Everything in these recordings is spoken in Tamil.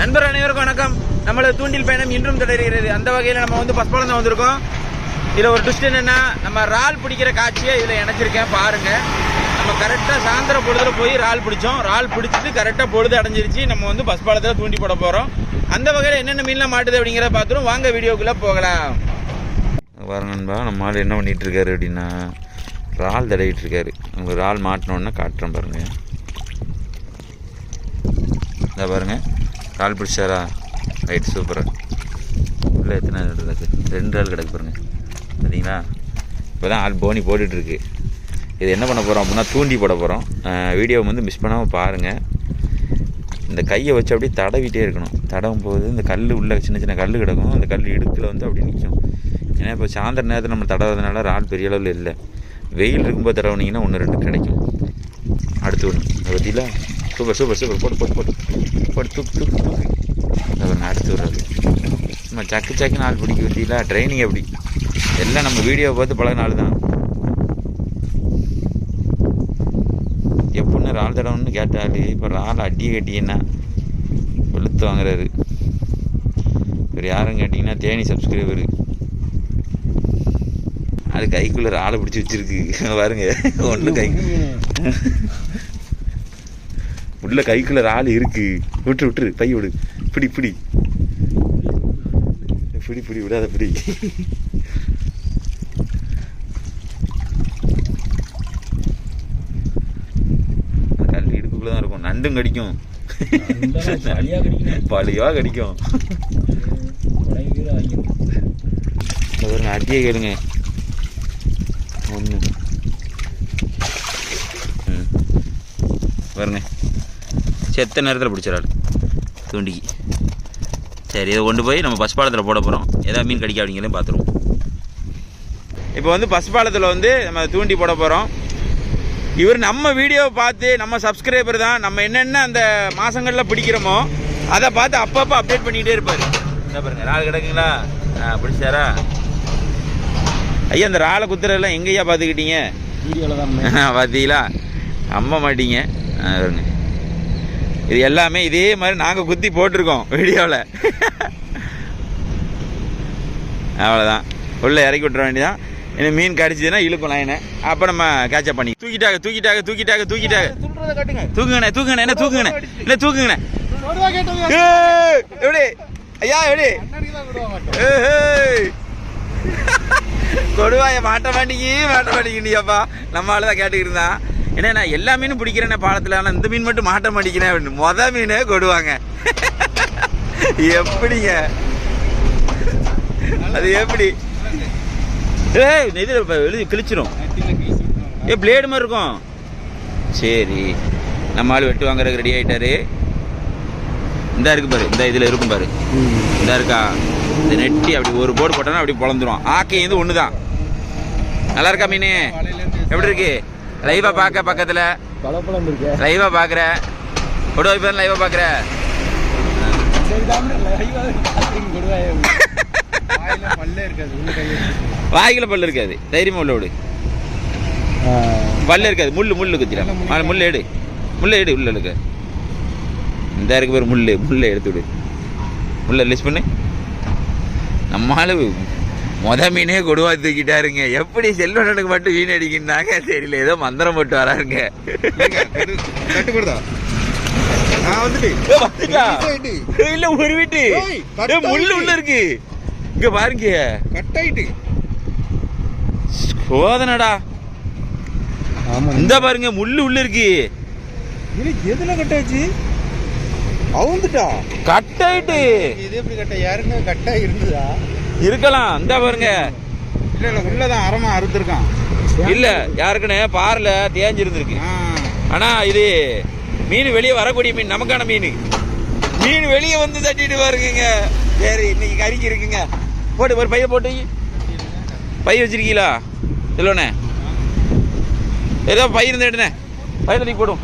நண்பர் அனைவருக்கும் வணக்கம். நம்மளோட தூண்டில் பயணம் இன்றும் தொடர்கிறது. அந்த வகையில் நம்ம வந்து பஸ்பாலம் தான் வந்திருக்கோம். இதில் ஒரு ட்விஸ்ட் என்னன்னா, நம்ம இறால் பிடிக்கிற காட்சியை இதில் இணைச்சிருக்கேன் பாருங்க. நம்ம கரெக்டாக சாயந்தரம் பொழுதுல போய் இறால் பிடிச்சோம். இறால் பிடிச்சிட்டு கரெக்டாக பொழுது அடைஞ்சிருச்சு. நம்ம வந்து பஸ்பாலத்தில் தூண்டி போட போகிறோம். அந்த வகையில் என்னென்ன மீன்லாம் மாட்டுது அப்படிங்கிறத பார்த்துரும். வாங்க வீடியோக்குள்ளே போகலாம். வர நண்பா, நம்ம ஆள் என்ன பண்ணிட்டு இருக்காரு அப்படின்னா, இறால் தடவிட்டு இருக்காரு. நம்ம இறால் மாட்டினோன்னா காட்டுறோம் பாருங்க. இதை பாருங்க, இறால் பிடிச்சாரா? ரைட், சூப்பராக. உள்ளே எத்தனை இருக்குது? 2 இறால் கிடக்கு பாருங்க, பார்த்தீங்களா? இப்போ தான் ஆள் போனி போட்டுட்ருக்கு. இது என்ன பண்ண போகிறோம் அப்படின்னா, தூண்டி போட போகிறோம். வீடியோ வந்து மிஸ் பண்ணாமல் பாருங்கள். இந்த கையை வச்சு அப்படியே தடவிட்டே இருக்கணும். தடவும் போது இந்த கல் உள்ள சின்ன சின்ன கல் கிடக்கும். அந்த கல் இடுக்கில் வந்து அப்படி நிற்கும். ஏன்னா இப்போ சாயந்தர நேரத்தில் நம்ம தடவுறதுனால இறால் பெரிய அளவில் இல்லை. வெயில் இருக்கும்போது தடவுனீங்கன்னா 1-2 கிடைக்கும். அடுத்து ஒன்று அதை பற்றில சூப்பர் சூப்பர் சூப்பர் போட்டு போட்டு போட்டு போட்டு தூக்கு தூக்கு தூக்கு. அதை அடுத்து விடுறது நம்ம சக்கு சக்குன்னு ஆள் பிடிக்க பற்றில ட்ரைனிங் அப்படி எல்லாம் நம்ம வீடியோவை பார்த்து பழகினால தான். எப்படின்னு இறால் தடவுன்னு கேட்டாலே இப்போ இறால் அடியை கட்டிங்கன்னா வெளுத்து வாங்குறாரு. இப்போ யாரும் கேட்டிங்கன்னா தேனி சப்ஸ்கிரைபரு. அது கைக்குள்ளே இறாலை பிடிச்சி வச்சிருக்கு பாருங்க. ஒன்று கை உள்ள கைக்குள்ள இறால் இருக்கு. விட்டுரு விட்டுரு, பை விடு. பிடி பிடி பிடி பிடி, விடாத பிடி. கல் இடுப்புக்குள்ள தான் இருக்கும். நண்டும் கடிக்கும், பழியா கடிக்கும். அடியே கேளுங்க. ஒன்று பாருங்க, செத்த நேரத்தில் பிடிச்சிடாரு தூண்டிக்கு. சரி, இதை கொண்டு போய் நம்ம பஸ் பாலத்தில் போட போகிறோம். எதாவது மீன் கடிக்க அப்படிங்கிறதையும் பார்த்துருவோம். இப்போ வந்து பஸ் பாலத்தில் வந்து நம்ம தூண்டி போட போகிறோம். இவர் நம்ம வீடியோவை பார்த்து, நம்ம சப்ஸ்கிரைபர் தான், நம்ம என்னென்ன அந்த மாதங்களில் பிடிக்கிறோமோ அதை பார்த்து அப்பப்போ அப்டேட் பண்ணிக்கிட்டே இருப்பார். என்ன பாருங்க, இறால் கிடக்குங்களா? பிடிச்சாரா? ஐயா, அந்த இறாலை குத்துறதெல்லாம் எங்கேயா பார்த்துக்கிட்டீங்க? வீடியோவில் தான் பார்த்தீங்களா? அம்ம மாட்டீங்க. பாருங்க, இது எல்லாமே இதே மாதிரி நாங்கள் குத்தி போட்டிருக்கோம் வீடியோவில். அவ்வளோதான், உள்ளே இறக்கி விட்டுற வேண்டியதான். இன்னும் மீன் கடிச்சதுன்னா இழுக்கும் லைனை. அப்போ நம்ம கேட்சப் பண்ணி தூக்கிட்டாங்க தூக்கிட்டாங்க தூக்கிட்டாங்க தூக்கிட்டாங்க. தூக்குங்கண்ணே தூக்குங்கண்ணே, என்ன தூக்குங்கண்ணே, இல்லை தூக்குங்கண்ணே. எப்படி ஐயா, எப்படி கொடுவாய மாட்ட மாட்டேங்கிட்டியாப்பா. நம்ம ஆள் தான் கேட்டுக்கிட்டு இருந்தான். ஏன்னா நான் எல்லா மீனும் பிடிக்கிறேன்னே பாலத்தில், ஆனால் இந்த மீன் மட்டும் மாட்ட மாட்டேங்கிறேன் அப்படின்னு. மொதல் மீனே கொடுவாங்க. எப்படிங்க அது? எப்படி இதில் எழுதி கிழிச்சிரும். பிளேடு மாதிரி இருக்கும். சரி, நம்ம ஆள் வெட்டு வாங்குறதுக்கு ரெடி ஆகிட்டாரு. இந்த இருக்கு பாரு, இந்த இதில் இருக்கும் பாரு, இந்த இருக்கா? இந்த நெட்டி அப்படி ஒரு போர்டு போட்டோன்னா அப்படி பொழந்துரும். ஆக்கை இது ஒன்று தான். நல்லா இருக்கா மீன்? எப்படி இருக்கு? லைவா பார்க்க பக்கத்தில் லைவா பார்க்குற கொடுவா இப்போ லைவா பார்க்குற. வாய்க்குள்ள பல்லு இருக்காது, தைரியமா உள்ள விடு. பல்லு இருக்காது, முள்ளு குத்திடலாம். முள்ளை எடு, உள்ள இருக்கு. இந்த இருக்கு பேர் முள்ளை எடுத்து விடு. முள்ளை ரிலீஸ் பண்ணு. நம்மளால மொத மீனே கொடுவா தூக்கிட்டாருங்க. எப்படி செல்வனுக்கு மட்டும் வீண் அடிக்கின்றாங்க தெரியல. ஏதோ மந்திரம் போட்டு வராருங்க. இல்ல ஒரு வீட்டு முள்ளு உள்ள இருக்கு. இங்க பாருங்க, கட்டாயிட்டு சோதனடா. இந்த பாருங்க, முள்ளு உள்ள இருக்கு. எதுல கட்டாச்சு? அவுந்துட்டா, கட்டாயிட்டு. இது எப்படி கட்ட? யாருங்க கட்டா இருந்ததா? இருக்கலாம். இந்த பாருங்க, இல்ல உள்ளதான் அரமா அறுத்துருக்கான். இல்ல யாருக்குன்னு பாறைல தேஞ்சிருந்துருக்கு. ஆனா இது மீன் வெளியே வரக்கூடிய மீன், நமக்கான மீன். மீன் வெளியே வந்து தட்டிட்டு பாருங்க. சரி, இன்னைக்கு கறிக்கு இருக்குங்க. போட்டு ஒரு பைய போட்டு, பை வச்சிருக்கீங்களா சொல்லுண்ணே? ஏதோ பை இருந்து எடுனே, பை தட்டி போடும்.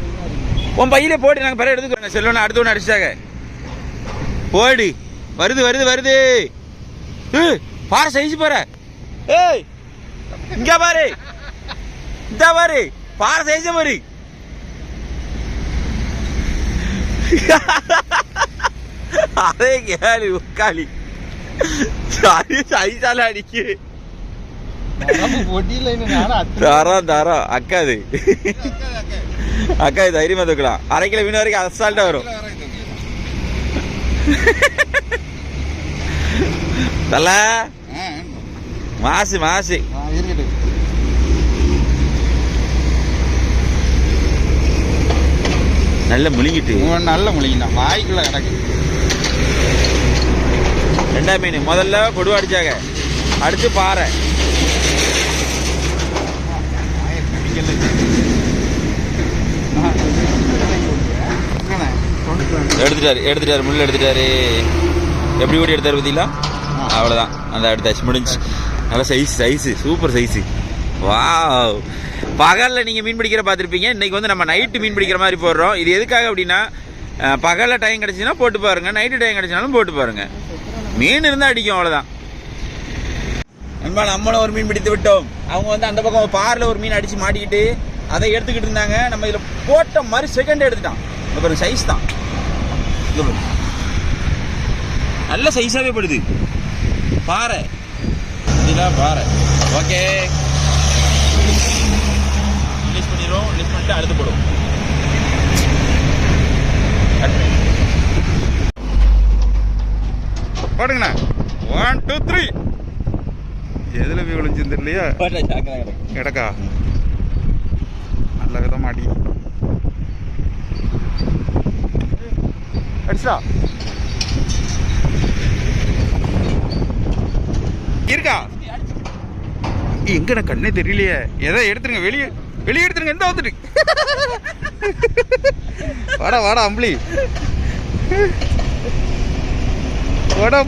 உன் பையில போட்டு நாங்கள் பிற எடுத்துக்கிறோம். செல்வனை அடுத்து ஒன்று அடிச்சாங்க. போடு, வருது வருது வருது. பாரு சைஸ் பாரு. ஏய் இங்க பாரு, இந்த பாரு, பாரு சைஸ் பாரு. அதே கேளு உக்காளி சைசால அடிக்கு தரம் தரம் அக்காது அக்கா தைரியமா தூக்கலாம் 1/2 கிலோ மீன் வரைக்கும் அசால்ட்டா வரும் தல மாசு மாசு நல்ல முழுங்கிட்டு நல்ல முழுங்கினா வாய்க்குள்ள கிடக்கு 2ஆம் மீன் முதல்ல கொடுவா அடிச்சாங்க அடுத்து பாறை எடுத்துட்டாரு முள்ள எடுத்துட்டாரு எப்படி ஓடி எடுத்தாரு பார்த்தீங்களா அவ்வளோதான் அந்த எடுத்தாச்சு முடிஞ்சு நல்ல சைஸு சூப்பர் சைஸு வாவ் பகலில் நீங்கள் மீன் பிடிக்கிற பார்த்துருப்பீங்க இன்றைக்கி வந்து நம்ம நைட்டு மீன் பிடிக்கிற மாதிரி போடுறோம் இது எதுக்காக அப்படின்னா பகலில் டைம் கிடச்சின்னா போட்டு பாருங்கள் நைட்டு டைம் கிடச்சினாலும் போட்டு பாருங்கள் மீன் இருந்தால் அடிக்கும் அவ்வளோதான் நண்பா நம்மளும் ஒரு மீன் பிடித்து விட்டோம் அவங்க வந்து அந்த பக்கம் பாரில் ஒரு மீன் அடித்து மாட்டிக்கிட்டு அதை எடுத்துக்கிட்டு இருந்தாங்க நம்ம இதில் போட்ட மாதிரி செகண்ட் எடுத்துட்டான் இந்த பாருங்க சைஸ் தான் நல்ல சைஸாகவே படுது பாறை இதுதான் பாறை ஓகே ரிலீஸ் பண்ணிடுவோம் ரிலீஸ் பண்ணிட்டு அடுத்து போடுவோம் போடுங்கண்ணா 1 2 3 எதுல போய் விழுந்துருந்து இல்லையா கிடக்கா நல்ல விதம் அடி அடிச்சா இருக்கா எங்கண்ணா கண்ணே தெரியலையே எதை எடுத்துருங்க வெளியே எடுத்துருங்க எந்த வந்துட்டு வாடா அம்பளி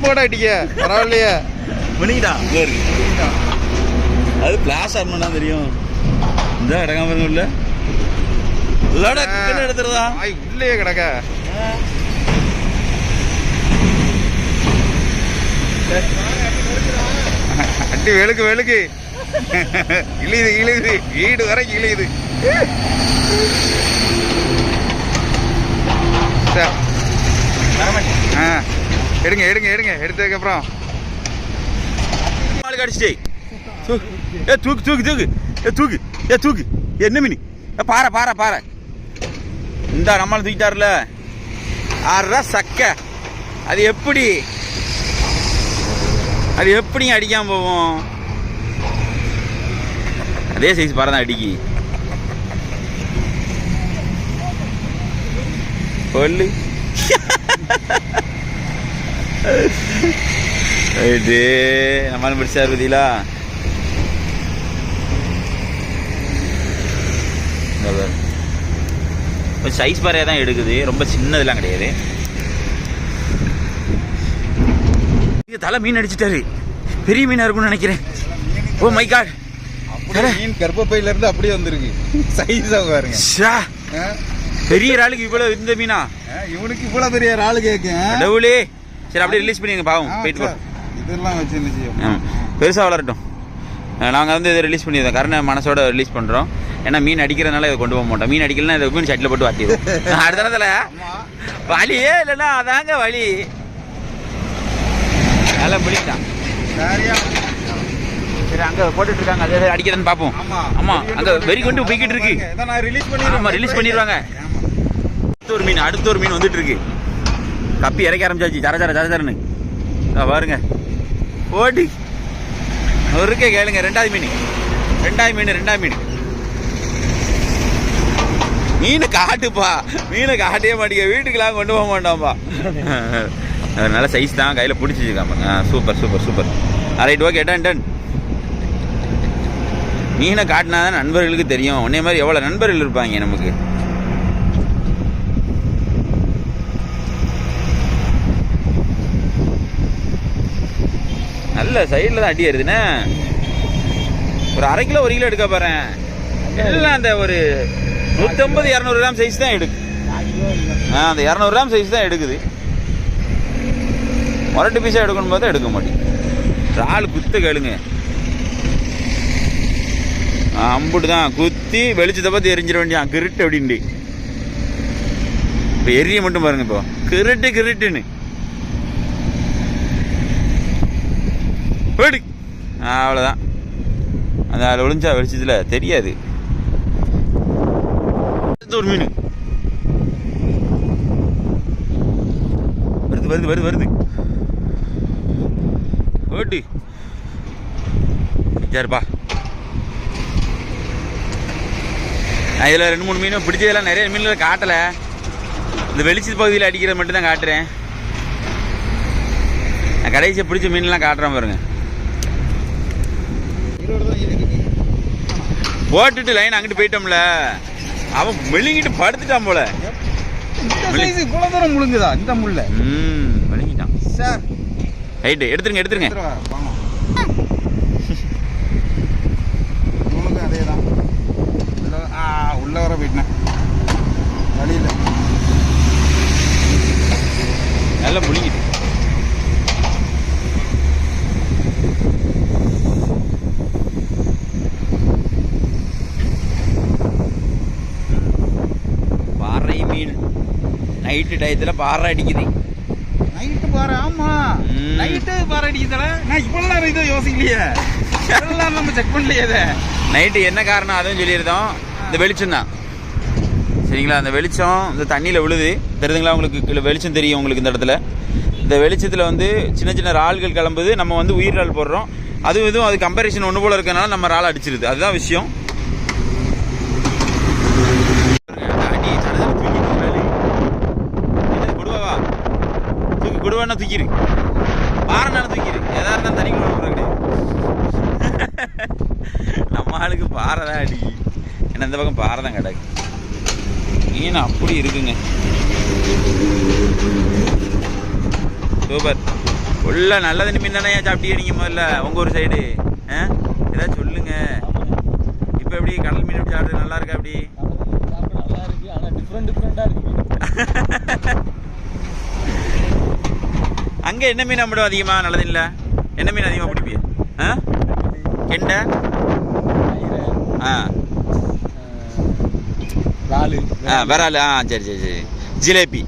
போட அடிக்க பரவாயில்லையே மணிக்கிட்டா அது பிளாஸ் ஆர்மனா தெரியும் இந்த கிடக்காம இல்ல எடுத்துறதா உள்ளே கிடக்க அட்டி வெளுக்கு இழுது வீடு வரைக்கும் இழுது எடுங்க எடுத்ததுக்கப்புறம் அடிச்சிட்டே தூக்கு என்ன மீன் பாறை இந்த நம்மள தூக்கிட்டாருல 6 ரூபா சக்க அது எப்படி அடிக்காம போவோம் அதே சைஸ் பாறை தான் அடிக்கி சொல்லு நம்மளும் பிடிச்சா இருப்பீங்களா சைஸ் பாறையா தான் எடுக்குது ரொம்ப சின்னதெல்லாம் கிடையாது தலை மீன் அடிச்சிட்டாரு பெரிய மீனா இருக்கும்னு நினைக்கிறேன் ஓ மை காட் மீன் கர்ப்பப்பையில இருந்து அப்படியே வந்திருக்கு சைஸா பாருங்க பெரிய இறாலுக்கு இவ்வளவு இந்த மீனா இவனுக்கு இவ்வளவு பெரிய இறாலு கேட்கும் சரி அப்படியே ரிலீஸ் பண்ணிங்க பாவம் போயிட்டு போ இதெல்லாம் வச்சு என்ன செய்யும் பெருசாக வளரட்டும் நாங்கள் வந்து இதை ரிலீஸ் பண்ணிடுறோம் கருணை மனசோட ரிலீஸ் பண்ணுறோம் ஏன்னா மீன் அடிக்கிறதுனால இதை கொண்டு போக மாட்டோம் மீன் அடிக்கலன்னா இதை மீன் சட்டியில் போட்டு வாட்டிடுவோம் அடுத்த வலியே இல்லைன்னா அதாங்க வலி நல்லா பிடிக்கலாம் சரி அங்கே போட்டுட்டு இருக்காங்க அதை அடிக்கிறதுன்னு பார்ப்போம் ஆமாம் அங்கே வெறி கொண்டு போய்கிட்டு இருக்கு ஆமாம் ரிலீஸ் பண்ணிடுவாங்க அடுத்த ஒரு மீன் வந்துட்டு இருக்கு கப்பி இறக்க ஆரம்பிச்சாச்சு ஜரன்னு பாருங்க ஓடி ஒருக்கே கேளுங்க 2ஆவது மீன் மீன் காட்டுப்பா மீனை காட்டவே மாட்டேங்க வீட்டுக்கெல்லாம் கொண்டு போக மாட்டோம்ப்பா நல்ல சைஸ் தான் கையில் பிடிச்சிருக்காம சூப்பர் ரைட் ஓகே டன் மீனை காட்டினா தான் நண்பர்களுக்கு தெரியும் உன்னே மாதிரி எவ்வளோ நண்பர்கள் இருப்பாங்க நமக்கு நல்ல சைடில் தான் அடி வருதுண்ணே ஒரு 1/2 கிலோ 1 கிலோ எடுக்க போகிறேன் எல்லாம் அந்த ஒரு 150-200 கிராம் சைஸ் தான் எடுக்கு அந்த 200 கிராம் சைஸ் தான் எடுக்குது மொரட்டு பீஸாக எடுக்கணும் பார்த்தா எடுக்க மாட்டேங்குது ஆள் குத்து கேளுங்க அம்புட்டு தான் குத்தி வெளிச்சத்தை பார்த்து எரிஞ்சிட வேண்டியான் கிருட்டு அப்படின்ட்டு இப்போ எரிய மட்டும் பாருங்க இப்போ கிருட்டுன்னு போடு. அவ்வளோதான். அந்த அதில் ஒளிஞ்சா வெளிச்சத்தில் தெரியாது. ஒரு மீன் வருது வருது வருது வருது. ஓட்டு சரிப்பா. நான் இதில் 2-3 மீன் பிடிச்சதெல்லாம் நிறைய மீன்கள் காட்டலை. இந்த வெளிச்சத்து பகுதியில் அடிக்கிறது மட்டும் தான் காட்டுறேன். நான் கடைசியை பிடிச்ச மீன்லாம் காட்டுறேன் பாருங்க. போட்டுட்டு லைன் அங்கிட்டு போயிட்டோம்ல, அவன் மெழுங்கிட்டு படுத்துட்டான் போல. இவ்வளோ தூரம் முழுங்குதா இந்த முள்ள? மெழுங்கிட்டான் சார். ரைட்டு எடுத்துருங்க எடுத்துருங்க. அதே தான் உள்ள வர போயிட்டேன் வழியில். நல்லா முழுங்கிட்டு பாறை மீன். நைட்டு டயத்தில் பாறை அடிக்குது. நைட்டு பாறை? ஆமா நைட்டு பாறை அடிக்குதுல. நான் இவ்வளோ நேரம் இதை யோசிக்கலையே, எல்லாம் நம்ம செக் பண்ணலையே. இதை நைட்டு என்ன காரணம் அதுவும் சொல்லியிருந்தோம். இந்த வெளிச்சம் தான் சரிங்களா. அந்த வெளிச்சம் இந்த தண்ணியில் விழுது தெரியுதுங்களா உங்களுக்கு? வெளிச்சம் தெரியும் உங்களுக்கு இந்த இடத்துல. இந்த வெளிச்சத்தில் வந்து சின்ன சின்ன இறால்கள் கிளம்புது. நம்ம வந்து உயிர் இறால் போடுறோம். அதுவும் இதுவும் அது கம்பேரிசன் ஒன்று போல் இருக்கனால நம்ம இறால் அடிச்சிருது. அதுதான் விஷயம். கொடுவாவா தூக்கி கொடுவானா தூக்கிடு, பாறைனாலும் தூக்கிடு. எதா இருந்தாலும் தண்ணி கூட கிடையாது. நம்ம ஆளுக்கு பாறை தான் அடி. ஏன்னா இந்த பக்கம் பாறை தான் கிடக்கு. மீன் அப்படி இருக்குங்க. சூப்பர். ஃபுல்லாக நல்ல தண்ணி மீன் தானே சாப்பிட்டீங்க நீங்கள் முதல்ல உங்கள் ஒரு சைடு? ஏதாச்சும் சொல்லுங்க. இப்போ எப்படி கடல் மீன் எப்படி சாப்பிட்றது? நல்லா இருக்கா? அப்படி நல்லா இருக்கு, ஆனால் டிஃப்ரெண்டாக இருக்கு. அங்கே என்ன மீன் நம்மளும் அதிகமாக நல்லது இல்லை? என்ன மீன் அதிகமாக பிடிப்பீங்க? கெண்டை, விரால், சரி சரி சரி, ஜிலேபி,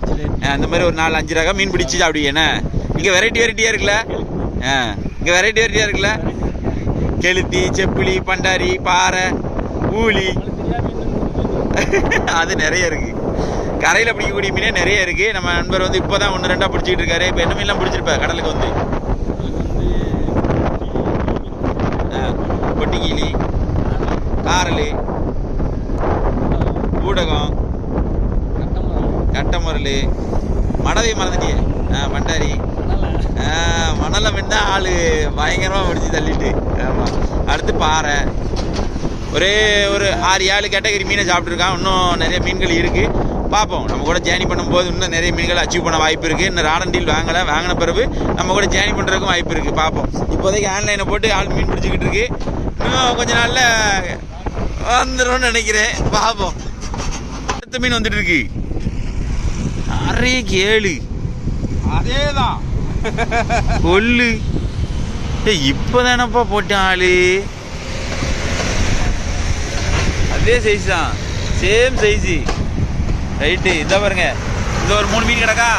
அந்த மாதிரி ஒரு 4-5 ரகம் மீன் பிடிச்சி சாப்பிடுவீங்க. என்ன இங்கே வெரைட்டியாக இருக்குல்ல? இங்கே வெரைட்டியாக இருக்குல்ல? கெளுத்தி, செப்பிலி, பண்டாரி, பாறை, ஊளி, அது நிறைய இருக்குது. கரையில் பிடிக்கக்கூடிய மீனே நிறைய இருக்குது. நம்ம நண்பர் வந்து இப்போ தான் 1-2 பிடிச்சிக்கிட்டு இருக்காரு. இப்போ என்ன மீன்லாம் பிடிச்சிருப்பார் கடலுக்கு வந்து? கொட்டிக்கிளி, காரல், ஊடகம், கட்டமுரல், மடவை மறந்துட்டியே, பண்டாரி, மணலை மீன் தான் ஆள் பயங்கரமாக பிடிச்சி தள்ளிட்டு. ஆமாம். அடுத்து பாறை. ஒரே ஒரு 6-7 கேட்டகரி மீனை சாப்பிட்ருக்கான். இன்னும் நிறைய மீன்கள் இருக்குது. பார்ப்போம். நம்ம கூட ஜேர்னி பண்ணும்போது இன்னும் நிறைய மீன்கள் அச்சீவ் பண்ண வாய்ப்பு இருக்குது. இன்னும் ராடன் டீல் வாங்கின பிறகு நம்ம கூட ஜேர்னி பண்ணுறதுக்கும் வாய்ப்பு இருக்குது. பார்ப்போம். இப்போதைக்கு ஆன்லைனை போட்டு ஆள் மீன் பிடிச்சிக்கிட்டு இருக்கு. இன்னும் கொஞ்ச நாளில் வந்துடும் நினைக்கிறேன். பார்ப்போம். அடுத்த மீன் வந்துட்டு இருக்கு. நிறைய கேளு. அதே தான் கொல்லு. இப்போதானப்பா போட்டேன் ஆளு. அதே சைஸ் தான், சேம் சைஸு. ரைட்டு. இதை பாருங்க, இந்த ஒரு 3 மீன் கிடக்கா.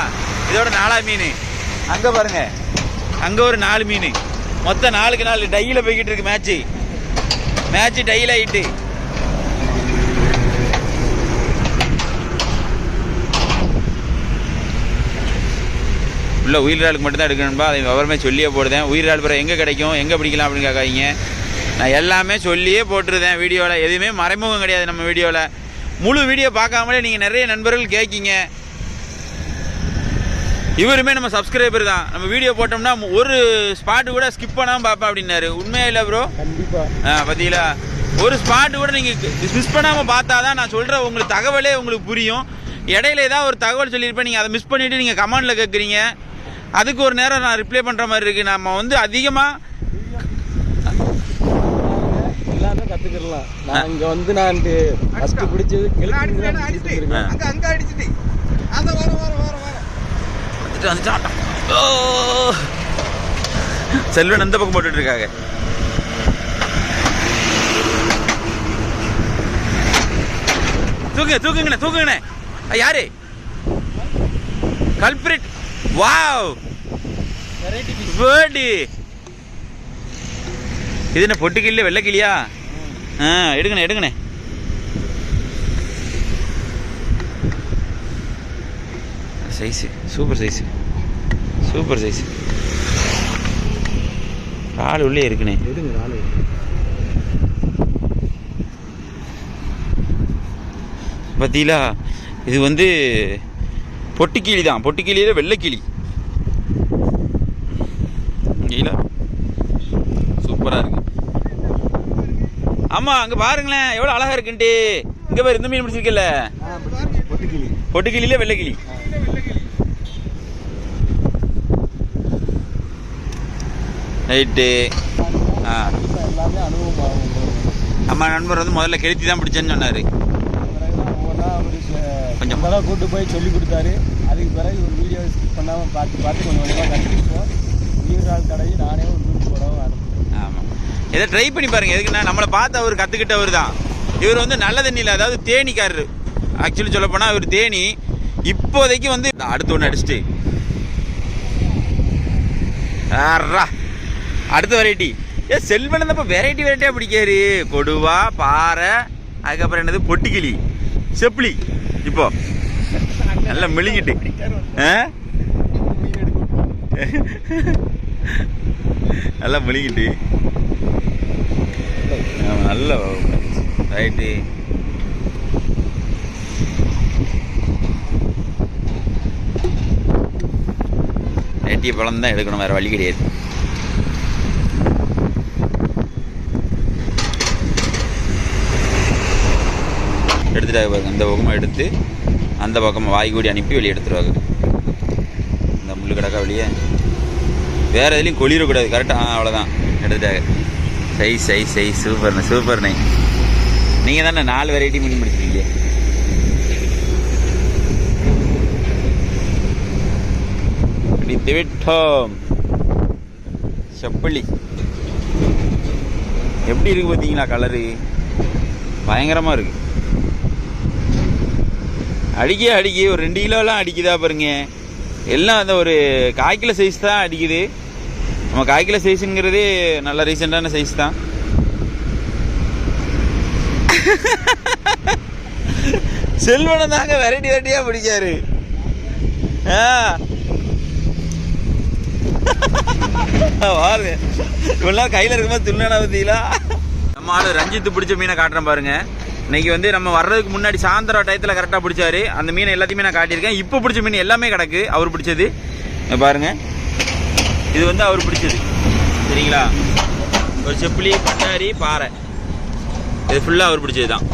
இதோட 4ஆவது மீன். அங்கே பாருங்க, அங்கே ஒரு 4 மீன். மொத்தம் 4க்கு 4 டையில் போய்கிட்டு இருக்கு. மேட்ச்சு டையில் ஆகிட்டு. உள்ள உயிரிழாளுக்கு மட்டும்தான் எடுக்கணும்பா. அதை விவரமே சொல்லியே போடுதேன். உயிரிழாள் பிறகு எங்கே கிடைக்கும், எங்கே பிடிக்கலாம் அப்படின்னு கேட்காதீங்க. நான் எல்லாமே சொல்லியே போட்டுருந்தேன் வீடியோவில். எதுவுமே மறைமுகம் கிடையாது நம்ம வீடியோவில். முழு வீடியோ பார்க்காமலே நீங்கள் நிறைய நண்பர்கள் கேட்கிங்க. இவருமே நம்ம சப்ஸ்கிரைபர் தான். நம்ம வீடியோ போட்டோம்னா ஒரு ஸ்பாட்டு கூட ஸ்கிப் பண்ணாமல் பார்ப்பேன் அப்படின்னாரு. உண்மையா இல்லை ப்ரோ? கண்டிப்பாக. பார்த்தீங்களா, ஒரு ஸ்பாட்டு கூட நீங்கள் மிஸ் பண்ணாமல் பார்த்தா தான் நான் சொல்கிற உங்களுக்கு தகவலே உங்களுக்கு புரியும். இடையில ஏதாவது ஒரு தகவல் சொல்லியிருப்பேன், நீங்கள் அதை மிஸ் பண்ணிவிட்டு நீங்கள் கமெண்டில் கேட்குறீங்க. அதுக்கு ஒரு நேரம் நான் ரிப்ளை பண்ணுற மாதிரி இருக்குது. நம்ம வந்து அதிகமாக எல்லாமே கற்றுக்கலாம். நான் இங்கே வந்து நான் ஃபஸ்ட்டு பிடிச்சது செல்வன் அந்த பக்கம் போட்டுட்டு இருக்காங்க. தூக்குங்கண்ணே. யாரு கல்பிரிட்? வாவ், வேர்டு இது என்ன பொட்டு கிளியில வெள்ளை கிளியா? எடுங்கண்ணே எடுங்கண்ணே. Size super size, super size. கால் உள்ளே இருக்குண்ணே. பார்த்தீங்களா, இது வந்து பொட்டுக்கிளி தான். பொட்டுக்கிளியில வெள்ளைக்கிளி. சூப்பராக இருக்கு. ஆமாம், அங்கே பாருங்களேன் எவ்வளோ அழகாக இருக்குன்ட்டு. இங்கே பாரு, இந்த மீன் பிடிச்சிருக்கல, பொட்டுக்கிளியில வெள்ளைக்கிளி. ரைட்டு. அம்மா நண்பர் வந்து முதல்ல கெளுத்தி தான் பிடிச்சேன்னு சொன்னார். கொஞ்சம் கூட்டு போய் சொல்லி கொடுத்தாரு. அதுக்கு பிறகு ஒரு வீடியோ பண்ணாமல் பார்த்து கொஞ்சம் கொஞ்சமாக கற்றுக்கிட்டோம். வீரால் கடையை நானே ஒரு மீன் போடவும் ஆரம்பிச்சேன். ஆமாம், இதை ட்ரை பண்ணி பாருங்கள். எதுக்குன்னா நம்மளை பார்த்து அவர் கற்றுக்கிட்டவர் தான். இவர் வந்து நல்ல தண்ணியில், அதாவது தேனிக்காரரு. ஆக்சுவலி சொல்ல போனால் இவர் தேனி. இப்போதைக்கு வந்து அடுத்த ஒன்று அடிச்சுட்டு அடுத்த வெரைட்டி. செல்வன் தான் இப்போ வெரைட்டியாக பிடிக்காரு. கொடுவா, பாறை, அதுக்கப்புறம் என்னது பொட்டுக்கிளி, செப்பிலி. இப்போ நல்லா மெழுங்கிட்டு நல்லா மெழுங்கிட்டு நல்ல ரைட்டு. நெட்டிய பழம் தான் எடுக்கணும், வேறு வழி கிடையாது. எடுத்துட்டாங்க பாருங்க. அந்த பக்கமாக எடுத்து அந்த பக்கமாக வாய் கூடி அனுப்பி வெளியே எடுத்துருவாங்க. இந்த முள்ளு கிடக்கா வெளியே, வேறு எதுலேயும் கொளிரக்கூடாது. கரெக்டாக அவ்வளோதான், எடுத்துட்டாங்க. சைஸ் சைஸ் சைஸ் சூப்பர்ண்ணே, சூப்பர்ண்ணே. நீங்கள் தானே 4 வெரைட்டி மீன் பிடிச்சிருக்கீங்க. பிடித்து விட்டோம். செப்பலி எப்படி இருக்கு பார்த்தீங்களா? கலரு பயங்கரமாக இருக்கு. அடிக்க ஒரு 2 கிலோலாம் அடிக்குதா பாருங்க. எல்லாம் அந்த ஒரு 1/4 கிலோ சைஸ் தான் அடிக்குது. நம்ம 1/4 கிலோ சைஸுங்கிறது நல்ல ரீசெண்டான சைஸ் தான். செல்வனை தாங்க வெரைட்டியாக பிடிக்காரு. பாருங்க, இவெல்லாம் கையில் இருக்கும்போது துண்ணானா பார்த்தீங்களா? நம்ம ஆள் ரஞ்சித்து பிடிச்ச மீனை காட்டுறேன் பாருங்க. இன்னைக்கு வந்து நம்ம வர்றதுக்கு முன்னாடி சாயந்தரம் டயத்தில் கரெக்டாக பிடிச்சாரு. அந்த மீனை எல்லாத்தையுமே நான் காட்டியிருக்கேன். இப்போ பிடிச்ச மீன் எல்லாமே கிடக்கு. அவர் பிடிச்சது பாருங்க. இது வந்து அவர் பிடிச்சது, சரிங்களா? ஒரு செப்பிலி, பட்டாரி, பாறை, இது ஃபுல்லாக அவர் பிடிச்சது தான்,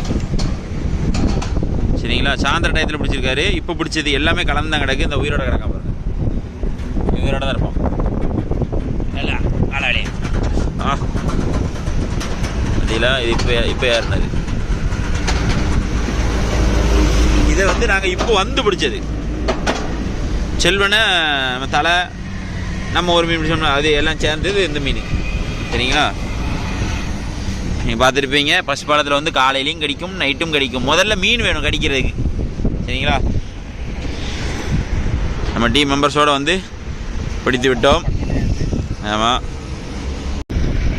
சரிங்களா? சாயந்தர டயத்தில் பிடிச்சிருக்காரு. இப்போ பிடிச்சது எல்லாமே கலந்து தான் கிடக்கு. இந்த உயிரோட கிடக்கா பாருங்க. உயிரோட தான் இருப்போம். இல்லை காலாளி பார்த்தீங்களா? இது இப்போ ஏறினது. இதை வந்து நாங்கள் இப்போ வந்து பிடிச்சது. செல்வனை தலை, நம்ம ஒரு மீன் பிடிச்சோம்னா அது எல்லாம் சேர்ந்தது இந்த மீன், சரிங்களா? நீங்கள் பார்த்துருப்பீங்க, பசுப்பாலத்தில் வந்து காலையிலையும் கிடைக்கும், நைட்டும் கிடைக்கும். முதல்ல மீன் வேணும் கடிக்கிறதுக்கு, சரிங்களா? நம்ம டீம் மெம்பர்ஸோடு வந்து பிடித்து விட்டோம். ஆமாம்,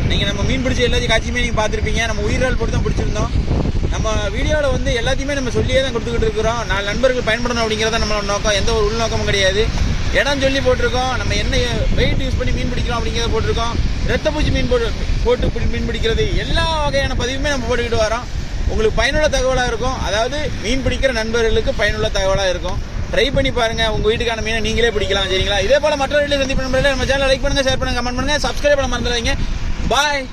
நீங்கள் நம்ம மீன் பிடிச்ச எல்லாத்தையும் காட்சியுமே நீங்கள் பார்த்துருப்பீங்க. நம்ம உயிரால் போட்டு தான் பிடிச்சிருந்தோம். நம்ம வீடியோவில் வந்து எல்லாத்தையுமே நம்ம சொல்லியே தான் கொடுத்துக்கிட்டு இருக்கிறோம். 4 நண்பர்கள் பயன்படணும் அப்படிங்கிறத நம்மளோட நோக்கம். எந்த ஒரு உள்நோக்கமும் கிடையாது. இடம் சொல்லி போட்டிருக்கோம். நம்ம என்ன வெயிட் யூஸ் பண்ணி மீன் பிடிக்கிறோம் அப்படிங்கிறத போட்டிருக்கோம். ரத்தப்பூச்சி மீன் போட்டு மீன் பிடிக்கிறது, எல்லா வகையான பதிவுமே நம்ம போட்டுக்கிட்டு வரோம். உங்களுக்கு பயனுள்ள தகவலாக இருக்கும். அதாவது மீன் பிடிக்கிற நண்பர்களுக்கு பயனுள்ள தகவலாக இருக்கும். ட்ரை பண்ணி பாருங்கள். உங்கள் வீட்டுக்கான மீனை நீங்களே பிடிக்கலாம், சரிங்களா? இதே போல் மற்ற வீட்டில் சந்திப்பு நண்பர்களே, நம்ம சேனலை லைக் பண்ணுங்கள், ஷேர் பண்ணுங்கள், கமெண்ட் பண்ணுங்கள், சப்ஸ்கிரைப் பண்ண மறந்துடாதீங்க. பாய்.